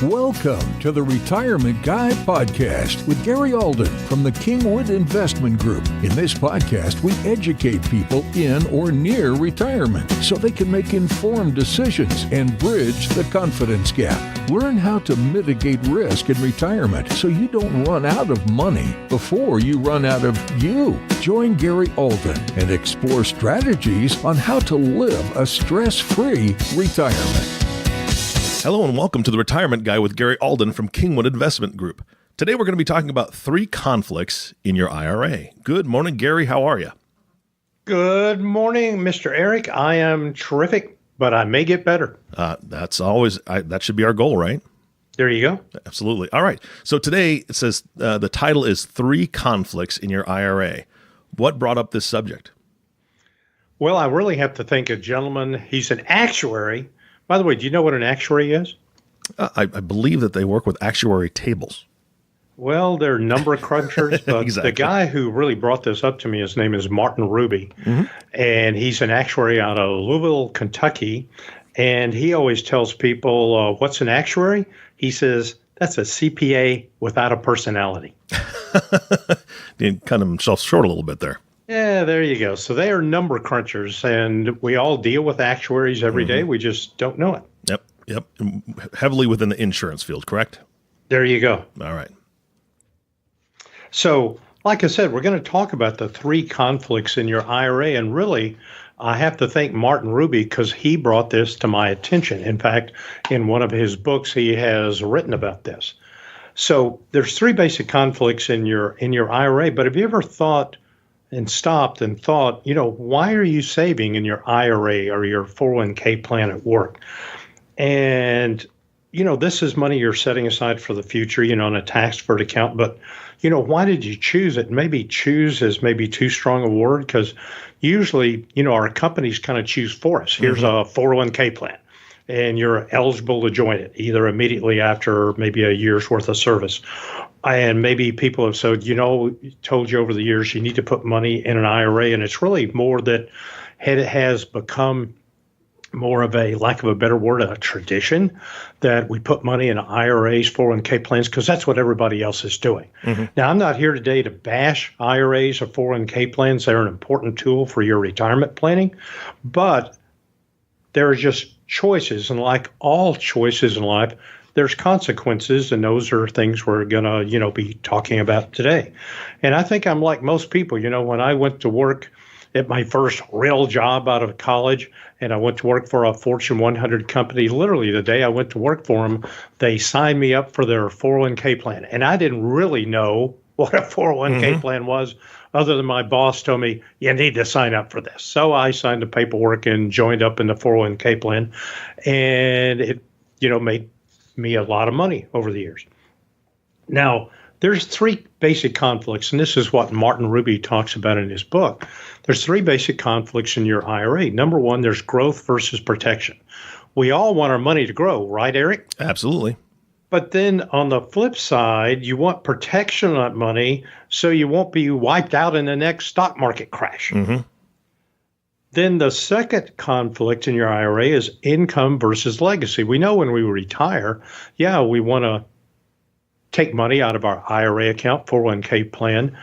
Welcome to the Retirement Guy Podcast with Gary Alden from the Kingwood Investment Group. In this podcast, we educate people in or near retirement so they can make informed decisions and bridge the confidence gap. Learn how to mitigate risk in retirement so you don't run out of money before you run out of you. Join Gary Alden and explore strategies on how to live a stress-free retirement. Hello and welcome to the Retirement Guy with Gary Alden from Kingwood Investment Group. Today we're going to be talking about 3 conflicts in your IRA. Good morning, Gary. How are you? Good morning, Mr. Eric. I am terrific, but I may get better. That should be our goal, right? There you go. Absolutely. All right. So today it says the title is 3 conflicts in your IRA. What brought up this subject? Well, I really have to thank a gentleman. He's an actuary. By the way, do you know what an actuary is? I believe that they work with actuary tables. Well, they're number crunchers, but Exactly. The guy who really brought this up to me, his name is Martin Ruby, and he's an actuary out of Louisville, Kentucky, and he always tells people, what's an actuary? He says, that's a CPA without a personality. He cut himself short a little bit there. Yeah, there you go. So they are number crunchers, and we all deal with actuaries every day. We just don't know it. Yep. Heavily within the insurance field, correct? There you go. All right. So, like I said, we're going to talk about the 3 conflicts in your IRA, and really, I have to thank Martin Ruby because he brought this to my attention. In fact, in one of his books, he has written about this. So, there's 3 basic conflicts in your IRA, but have you ever thought and stopped and thought, why are you saving in your IRA or your 401k plan at work? And, this is money you're setting aside for the future, in a tax-deferred account. But, why did you choose it? Maybe choose is maybe too strong a word because usually, our companies kind of choose for us. Here's a 401k plan, and you're eligible to join it either immediately after maybe a year's worth of service. And maybe people have said, told you over the years, you need to put money in an IRA. And it's really more that it has become more of a, lack of a better word, a tradition that we put money in IRAs, 401k plans, because that's what everybody else is doing. Now, I'm not here today to bash IRAs or 401k plans. They're an important tool for your retirement planning. But there are just choices. And like all choices in life, there's consequences, and those are things we're going to, be talking about today. And I think I'm like most people. When I went to work at my first real job out of college, and I went to work for a Fortune 100 company, literally the day I went to work for them, they signed me up for their 401k plan. And I didn't really know what a 401k plan was, other than my boss told me, you need to sign up for this. So I signed the paperwork and joined up in the 401k plan. And it, made me a lot of money over the years. Now, there's 3 basic conflicts, and this is what Martin Ruby talks about in his book. There's 3 basic conflicts in your IRA. Number 1, there's growth versus protection. We all want our money to grow, right, Eric? Absolutely. But then on the flip side, you want protection on that money so you won't be wiped out in the next stock market crash. Then the second conflict in your IRA is income versus legacy. We know when we retire, we want to take money out of our IRA account, 401k plan,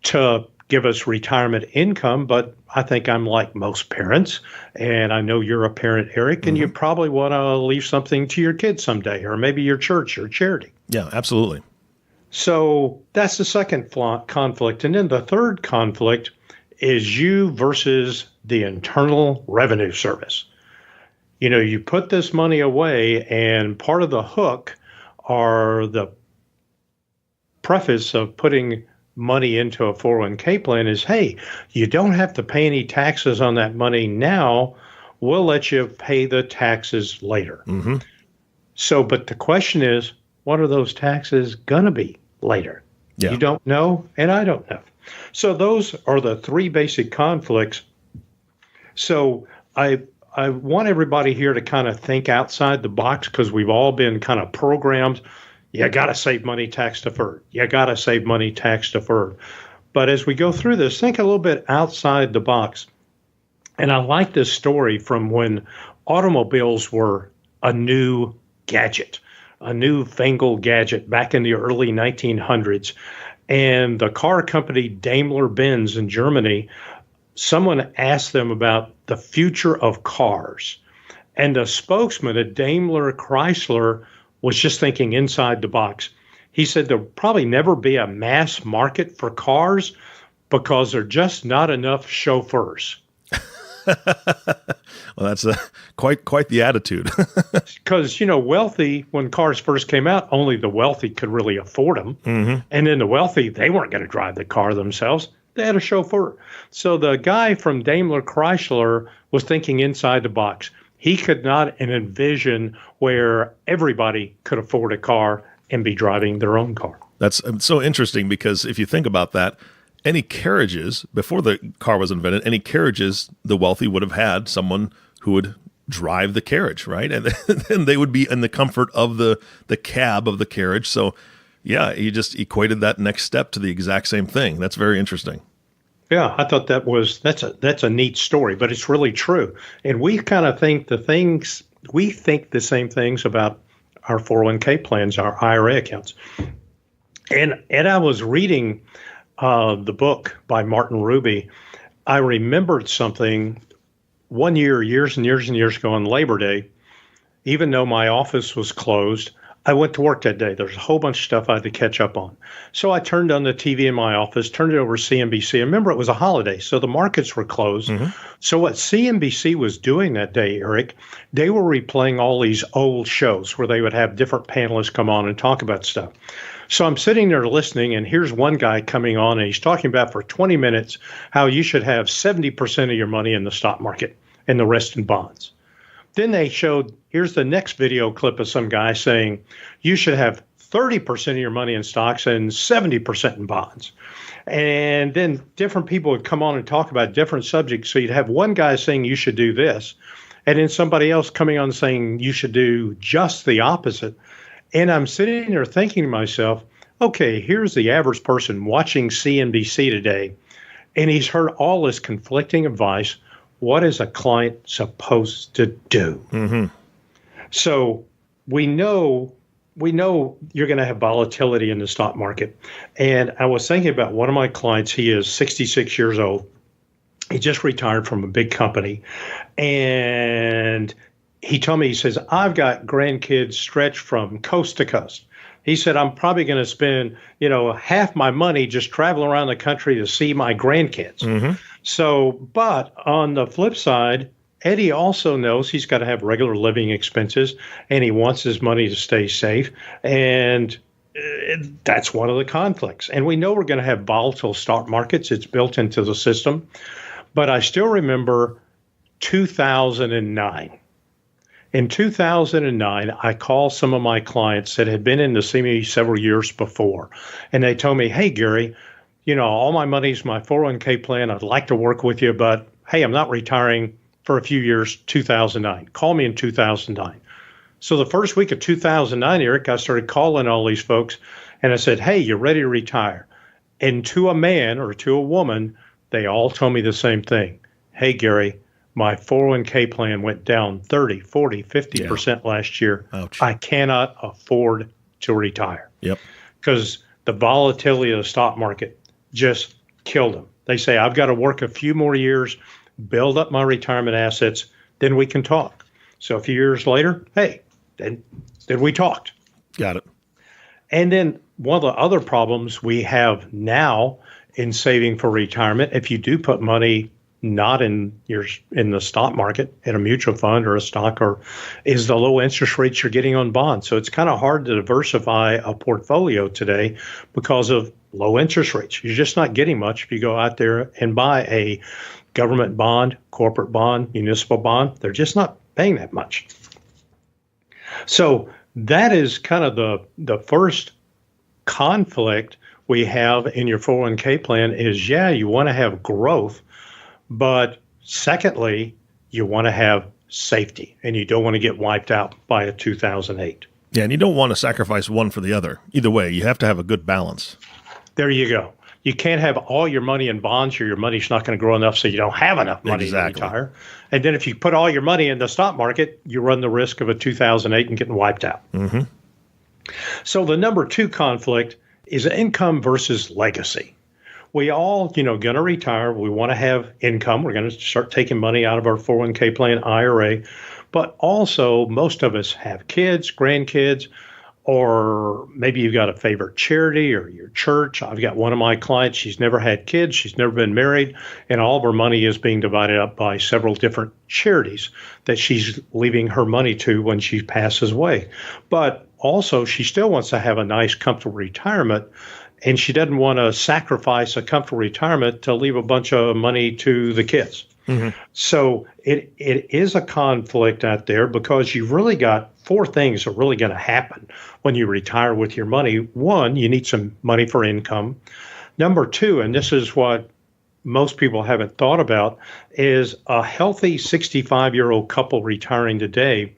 to give us retirement income. But I think I'm like most parents, and I know you're a parent, Eric, and you probably want to leave something to your kids someday, or maybe your church or charity. Yeah, absolutely. So that's the second conflict. And then the third conflict is you versus the Internal Revenue Service. You put this money away, and part of the hook are the preface of putting money into a 401k plan is, hey, you don't have to pay any taxes on that money now. We'll let you pay the taxes later. So, but the question is, what are those taxes going to be later? Yeah. You don't know, and I don't know. So those are the 3 basic conflicts. So I want everybody here to kind of think outside the box because we've all been kind of programmed. You got to save money tax deferred. You got to save money tax deferred. But as we go through this, think a little bit outside the box. And I like this story from when automobiles were a new gadget. a newfangled gadget back in the early 1900s. And the car company Daimler-Benz in Germany, someone asked them about the future of cars. And the spokesman at Daimler Chrysler was just thinking inside the box. He said there'll probably never be a mass market for cars because there are just not enough chauffeurs. Well, that's quite the attitude. Because, wealthy, when cars first came out, only the wealthy could really afford them. Mm-hmm. And then the wealthy, they weren't going to drive the car themselves. They had a chauffeur. So the guy from Daimler Chrysler was thinking inside the box. He could not envision where everybody could afford a car and be driving their own car. That's so interesting because if you think about that, any carriages, before the car was invented, any carriages, the wealthy would have had someone who would drive the carriage, right? And then they would be in the comfort of the cab of the carriage. So, yeah, you just equated that next step to the exact same thing. That's very interesting. Yeah, I thought that's a neat story, but it's really true. And we kind of think we think the same things about our 401k plans, our IRA accounts. And I was reading the book by Martin Ruby. I remembered something one year, years and years and years ago on Labor Day. Even though my office was closed, I went to work that day. There's a whole bunch of stuff I had to catch up on. So I turned on the TV in my office, turned it over to CNBC. I remember it was a holiday, so the markets were closed. Mm-hmm. So what CNBC was doing that day, Eric, they were replaying all these old shows where they would have different panelists come on and talk about stuff. So I'm sitting there listening, and here's one guy coming on, and he's talking about for 20 minutes how you should have 70% of your money in the stock market and the rest in bonds. Then they showed, here's the next video clip of some guy saying you should have 30% of your money in stocks and 70% in bonds. And then different people would come on and talk about different subjects. So you'd have one guy saying you should do this, and then somebody else coming on saying you should do just the opposite. And I'm sitting there thinking to myself, okay, here's the average person watching CNBC today, and he's heard all this conflicting advice. What is a client supposed to do? Mm-hmm. So we know you're going to have volatility in the stock market. And I was thinking about one of my clients. He is 66 years old. He just retired from a big company. And he told me, he says, I've got grandkids stretched from coast to coast. He said, I'm probably going to spend, half my money just traveling around the country to see my grandkids. Mm-hmm. So, but on the flip side, Eddie also knows he's got to have regular living expenses, and he wants his money to stay safe. And that's one of the conflicts. And we know we're going to have volatile stock markets. It's built into the system. But I still remember 2009. In 2009, I called some of my clients that had been in to see me several years before, and they told me, hey, Gary, all my money's my 401k plan. I'd like to work with you, but hey, I'm not retiring for a few years, 2009. Call me in 2009. So the first week of 2009, Eric, I started calling all these folks, and I said, hey, you're ready to retire. And to a man or to a woman, they all told me the same thing. Hey, Gary, my 401k plan went down 30, 40, 50% last year. Ouch. I cannot afford to retire. Yep. Because the volatility of the stock market just killed them. They say, I've got to work a few more years, build up my retirement assets, then we can talk. So a few years later, hey, then we talked. Got it. And then one of the other problems we have now in saving for retirement, if you do put money not in the stock market, in a mutual fund or a stock, or is the low interest rates you're getting on bonds. So it's kind of hard to diversify a portfolio today because of low interest rates. You're just not getting much if you go out there and buy a government bond, corporate bond, municipal bond. They're just not paying that much. So that is kind of the first conflict we have in your 401k plan is, you want to have growth, but secondly, you want to have safety, and you don't want to get wiped out by a 2008. Yeah, and you don't want to sacrifice one for the other. Either way, you have to have a good balance. There you go. You can't have all your money in bonds, or your money's not going to grow enough so you don't have enough money to retire. And then if you put all your money in the stock market, you run the risk of a 2008 and getting wiped out. Mm-hmm. So the number two conflict is income versus legacy. We all, going to retire. We want to have income. We're going to start taking money out of our 401k plan, IRA. But also, most of us have kids, grandkids, or maybe you've got a favorite charity or your church. I've got one of my clients. She's never had kids. She's never been married. And all of her money is being divided up by several different charities that she's leaving her money to when she passes away. But also, she still wants to have a nice, comfortable retirement. And she doesn't want to sacrifice a comfortable retirement to leave a bunch of money to the kids. Mm-hmm. So it is a conflict out there because you've really got four things that are really going to happen when you retire with your money. One, you need some money for income. Number two, and this is what most people haven't thought about, is a healthy 65-year-old couple retiring today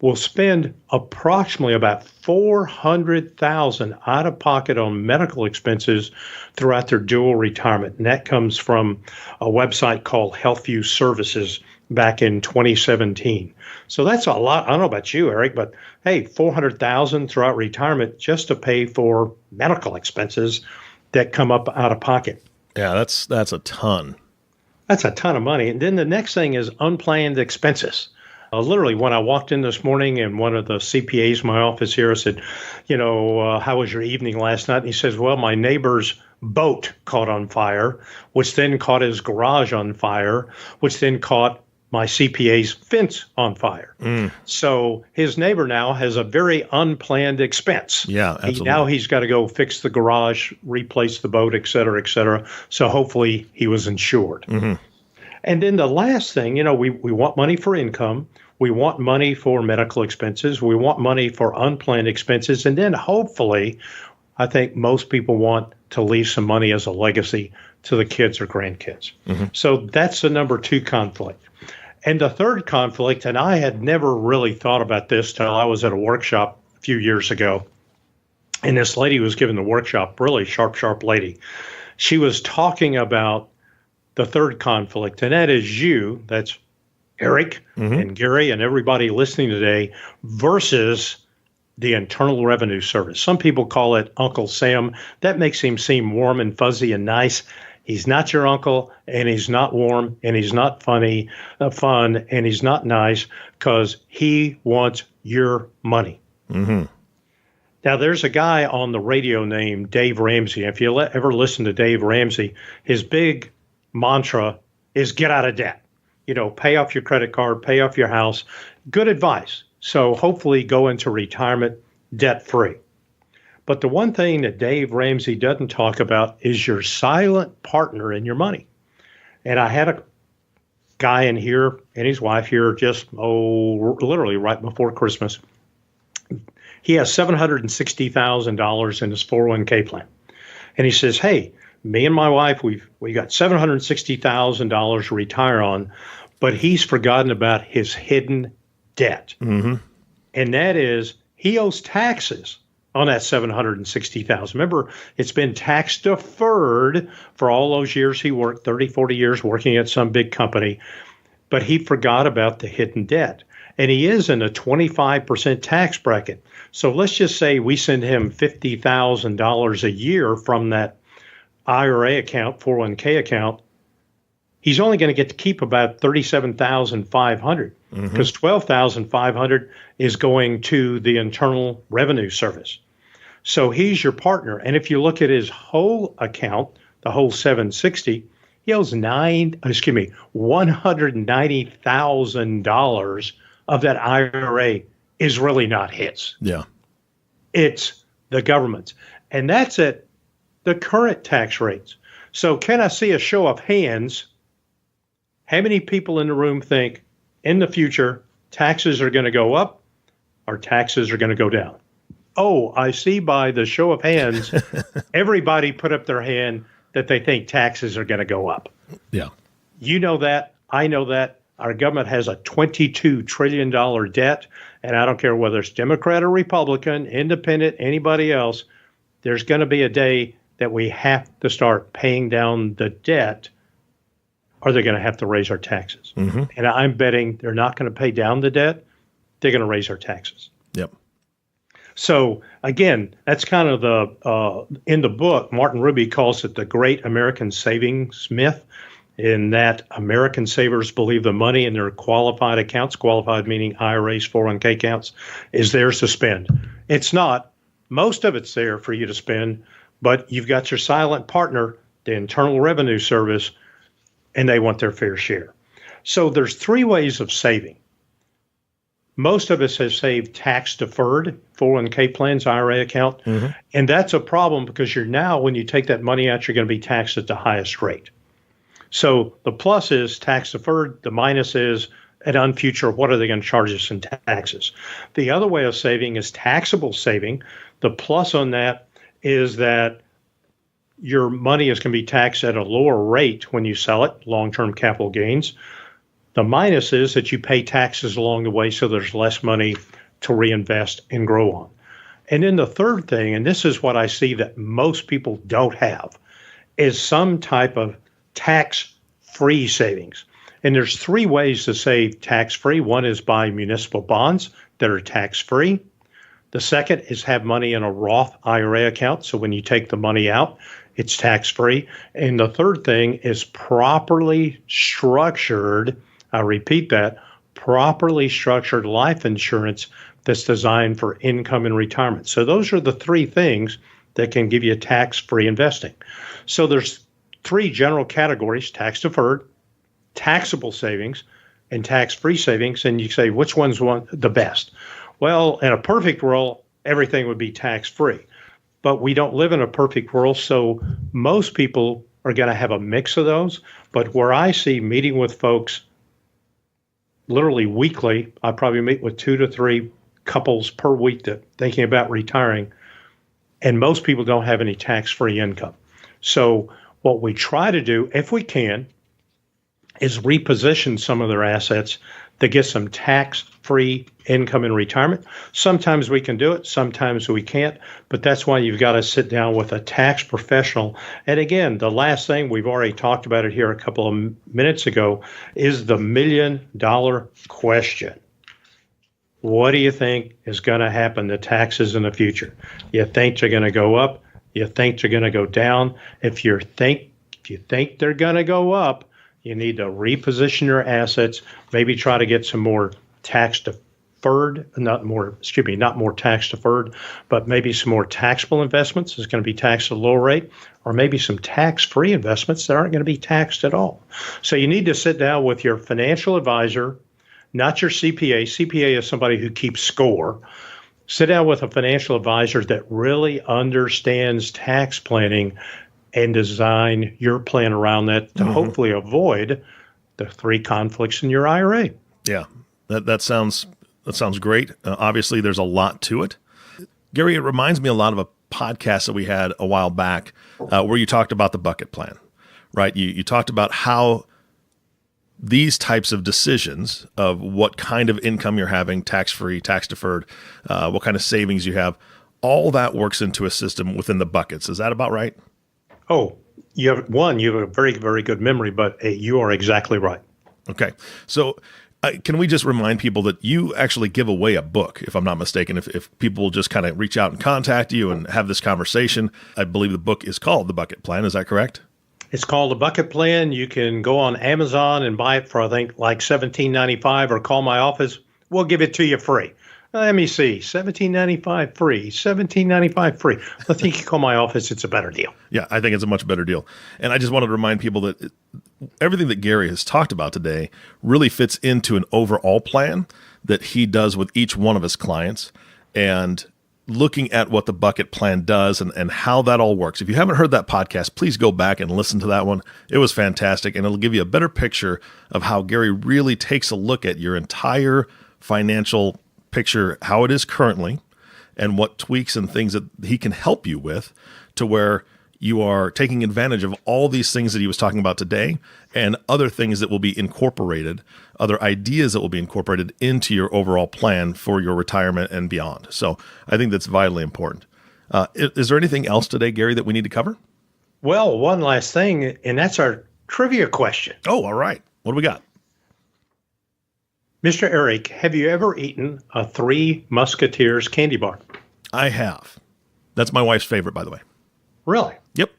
will spend approximately about $400,000 out of pocket on medical expenses throughout their dual retirement. And that comes from a website called HealthView Services back in 2017. So that's a lot. I don't know about you, Eric, but hey, $400,000 throughout retirement just to pay for medical expenses that come up out of pocket. Yeah, that's a ton. That's a ton of money. And then the next thing is unplanned expenses. Literally, when I walked in this morning and one of the CPAs in my office here, I said, how was your evening last night? And he says, well, my neighbor's boat caught on fire, which then caught his garage on fire, which then caught my CPA's fence on fire. So his neighbor now has a very unplanned expense. Yeah, absolutely. Now he's got to go fix the garage, replace the boat, et cetera, et cetera. So hopefully he was insured. Mm-hmm. And then the last thing, we want money for income. We want money for medical expenses. We want money for unplanned expenses. And then hopefully, I think most people want to leave some money as a legacy to the kids or grandkids. Mm-hmm. So that's the number two conflict. And the third conflict, and I had never really thought about this till I was at a workshop a few years ago. And this lady was giving the workshop, really sharp lady. She was talking about the third conflict, and that is you, that's Eric and Gary and everybody listening today, versus the Internal Revenue Service. Some people call it Uncle Sam. That makes him seem warm and fuzzy and nice. He's not your uncle, and he's not warm, and he's not fun, and he's not nice because he wants your money. Mm-hmm. Now, there's a guy on the radio named Dave Ramsey. If you ever listen to Dave Ramsey, his big mantra is get out of debt. Pay off your credit card, pay off your house. Good advice. So hopefully go into retirement debt-free. But the one thing that Dave Ramsey doesn't talk about is your silent partner in your money. And I had a guy in here and his wife here just, literally right before Christmas. He has $760,000 in his 401k plan. And he says, hey, me and my wife, we got $760,000 to retire on, but he's forgotten about his hidden debt. Mm-hmm. And that is he owes taxes on that $760,000. Remember, it's been tax deferred for all those years he worked, 30, 40 years working at some big company, but he forgot about the hidden debt. And he is in a 25% tax bracket. So let's just say we send him $50,000 a year from that IRA account, 401k account. He's only going to get to keep about $37,500 because $12,500 is going to the Internal Revenue Service. So he's your partner. And if you look at his whole account, the whole 760, he owes $190,000 of that IRA is really not his. Yeah. It's the government's. And that's at the current tax rates. So can I see a show of hands? How many people in the room think in the future taxes are going to go up or taxes are going to go down? Oh, I see by the show of hands, everybody put up their hand that they think taxes are going to go up. Yeah. You know that. I know that. Our government has a $22 trillion debt, and I don't care whether it's Democrat or Republican, independent, anybody else, there's going to be a day that we have to start paying down the debt, or they're going to have to raise our taxes. Mm-hmm. And I'm betting they're not going to pay down the debt. They're going to raise our taxes. Yep. So again, that's kind of in the book, Martin Ruby calls it the great American savings myth, in that American savers believe the money in their qualified accounts, qualified meaning IRAs, 401k accounts, is theirs to spend. It's not. Most of it's there for you to spend, but you've got your silent partner, the Internal Revenue Service, and they want their fair share. So there's three ways of saving. Most of us have saved tax-deferred 401k plans, IRA account, and that's a problem because when you take that money out, you're going to be taxed at the highest rate. So the plus is tax-deferred. The minus is at unfuture, what are they going to charge us in taxes? The other way of saving is taxable saving. The plus on that is that your money is going to be taxed at a lower rate when you sell it, long-term capital gains. The minus is that you pay taxes along the way, so there's less money to reinvest and grow on. And then the third thing, and this is what I see that most people don't have, is some type of tax-free savings. And there's three ways to save tax-free. One is buy municipal bonds that are tax-free. The second is have money in a Roth IRA account. So when you take the money out, it's tax-free. And the third thing is properly structured, I repeat that, properly structured life insurance that's designed for income and retirement. So those are the three things that can give you tax-free investing. So there's three general categories: tax-deferred, taxable savings, and tax-free savings. And you say, which one's the best? Well, in a perfect world, everything would be tax-free. But we don't live in a perfect world, so most people are going to have a mix of those. But where I see meeting with folks literally weekly, I probably meet with 2 to 3 couples per week that thinking about retiring, and most people don't have any tax-free income. So what we try to do, if we can, is reposition some of their assets to get some tax-free income in retirement. Sometimes we can do it, sometimes we can't, but that's why you've got to sit down with a tax professional. And again, the last thing, we've already talked about it here a couple of minutes ago, is the $1 million question. What do you think is going to happen to taxes in the future? You think they're going to go up? You think they're going to go down? If you think they're going to go up, you need to reposition your assets, maybe try to get some more tax-deferred, not more tax-deferred, but maybe some more taxable investments that's going to be taxed at a lower rate, or maybe some tax-free investments that aren't going to be taxed at all. So you need to sit down with your financial advisor, not your CPA. CPA is somebody who keeps score. Sit down with a financial advisor that really understands tax planning and design your plan around that to hopefully avoid the 3 conflicts in your IRA. Yeah, that sounds great. Obviously, there's a lot to it. Gary, it reminds me a lot of a podcast that we had a while back where you talked about the bucket plan, right? You talked about how these types of decisions of what kind of income you're having, tax-free, tax-deferred, what kind of savings you have, all that works into a system within the buckets. Is that about right? Oh, you have a very, very good memory, but you are exactly right. Okay. So can we just remind people that you actually give away a book, if I'm not mistaken, if people will just kind of reach out and contact you and have this conversation? I believe the book is called The Bucket Plan. Is that correct? It's called The Bucket Plan. You can go on Amazon and buy it for, I think, like $17.95, or call my office. We'll give it to you free. Let me see, $17.95 free, $17.95 free. I think you call my office, it's a better deal. Yeah, I think it's a much better deal. And I just wanted to remind people that everything that Gary has talked about today really fits into an overall plan that he does with each one of his clients, and looking at what the bucket plan does and how that all works. If you haven't heard that podcast, please go back and listen to that one. It was fantastic, and it'll give you a better picture of how Gary really takes a look at your entire financial picture, how it is currently, and what tweaks and things that he can help you with to where you are taking advantage of all these things that he was talking about today and other things that will be incorporated, other ideas that will be incorporated into your overall plan for your retirement and beyond. So I think that's vitally important. Is there anything else today, Gary, that we need to cover? Well, one last thing, and that's our trivia question. Oh, all right. What do we got? Mr. Eric, have you ever eaten a Three Musketeers candy bar? I have. That's my wife's favorite, by the way. Really? Yep.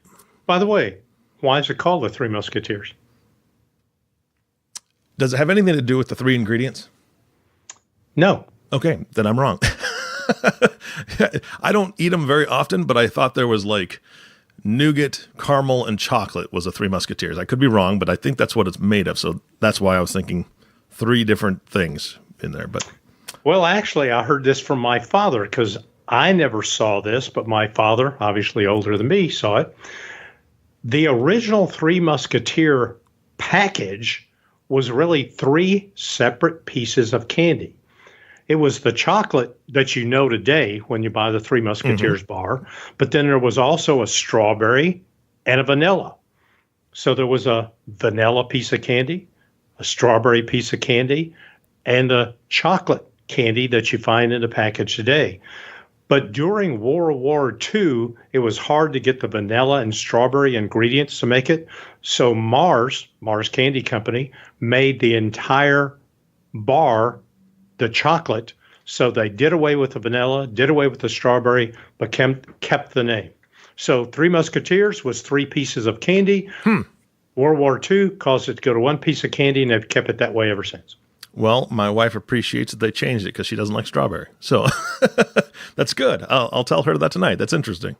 By the way, why is it called the Three Musketeers? Does it have anything to do with the 3 ingredients? No. Okay, then I'm wrong. I don't eat them very often, but I thought there was like nougat, caramel, and chocolate was the Three Musketeers. I could be wrong, but I think that's what it's made of. So that's why I was thinking 3 different things in there. But Well, actually, I heard this from my father because I never saw this, but my father, obviously older than me, saw it. The original Three Musketeer package was really 3 separate pieces of candy. It was the chocolate that you know today when you buy the Three Musketeers bar, but then there was also a strawberry and a vanilla. So there was a vanilla piece of candy, a strawberry piece of candy, and a chocolate candy that you find in the package today. But during World War II, it was hard to get the vanilla and strawberry ingredients to make it. So Mars Candy Company, made the entire bar the chocolate. So they did away with the vanilla, did away with the strawberry, but kept the name. So Three Musketeers was 3 pieces of candy. World War II caused it to go to 1 piece of candy, and they've kept it that way ever since. well, my wife appreciates that they changed it because she doesn't like strawberry. So that's good. I'll tell her that tonight. That's interesting.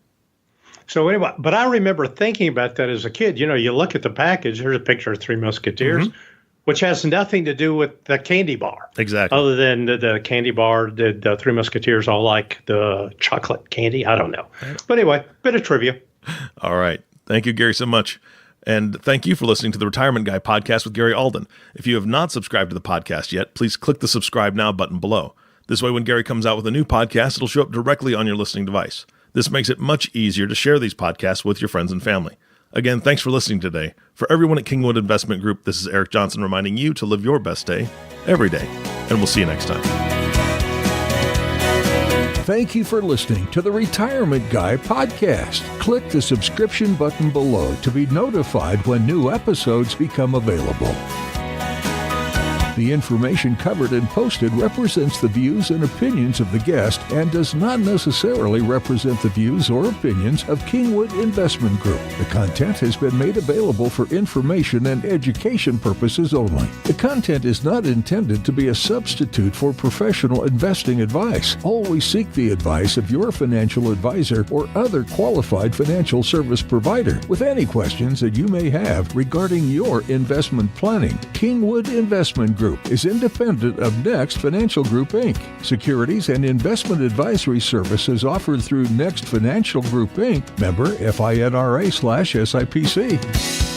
So anyway, but I remember thinking about that as a kid. You know, you look at the package, here's a picture of Three Musketeers, which has nothing to do with the candy bar. Exactly. Other than the candy bar, did the Three Musketeers all like the chocolate candy? I don't know. But anyway, bit of trivia. All right. Thank you, Gary, so much. And thank you for listening to the Retirement Guy podcast with Gary Alden. If you have not subscribed to the podcast yet, please click the subscribe now button below. This way, when Gary comes out with a new podcast, it'll show up directly on your listening device. This makes it much easier to share these podcasts with your friends and family. Again, thanks for listening today. For everyone at Kingwood Investment Group, this is Eric Johnson reminding you to live your best day every day. And we'll see you next time. Thank you for listening to the Retirement Guy podcast. Click the subscription button below to be notified when new episodes become available. The information covered and posted represents the views and opinions of the guest and does not necessarily represent the views or opinions of Kingwood Investment Group. The content has been made available for information and education purposes only. The content is not intended to be a substitute for professional investing advice. Always seek the advice of your financial advisor or other qualified financial service provider with any questions that you may have regarding your investment planning. Kingwood Investment Group is independent of Next Financial Group, Inc. Securities and investment advisory services offered through Next Financial Group, Inc., member FINRA/SIPC.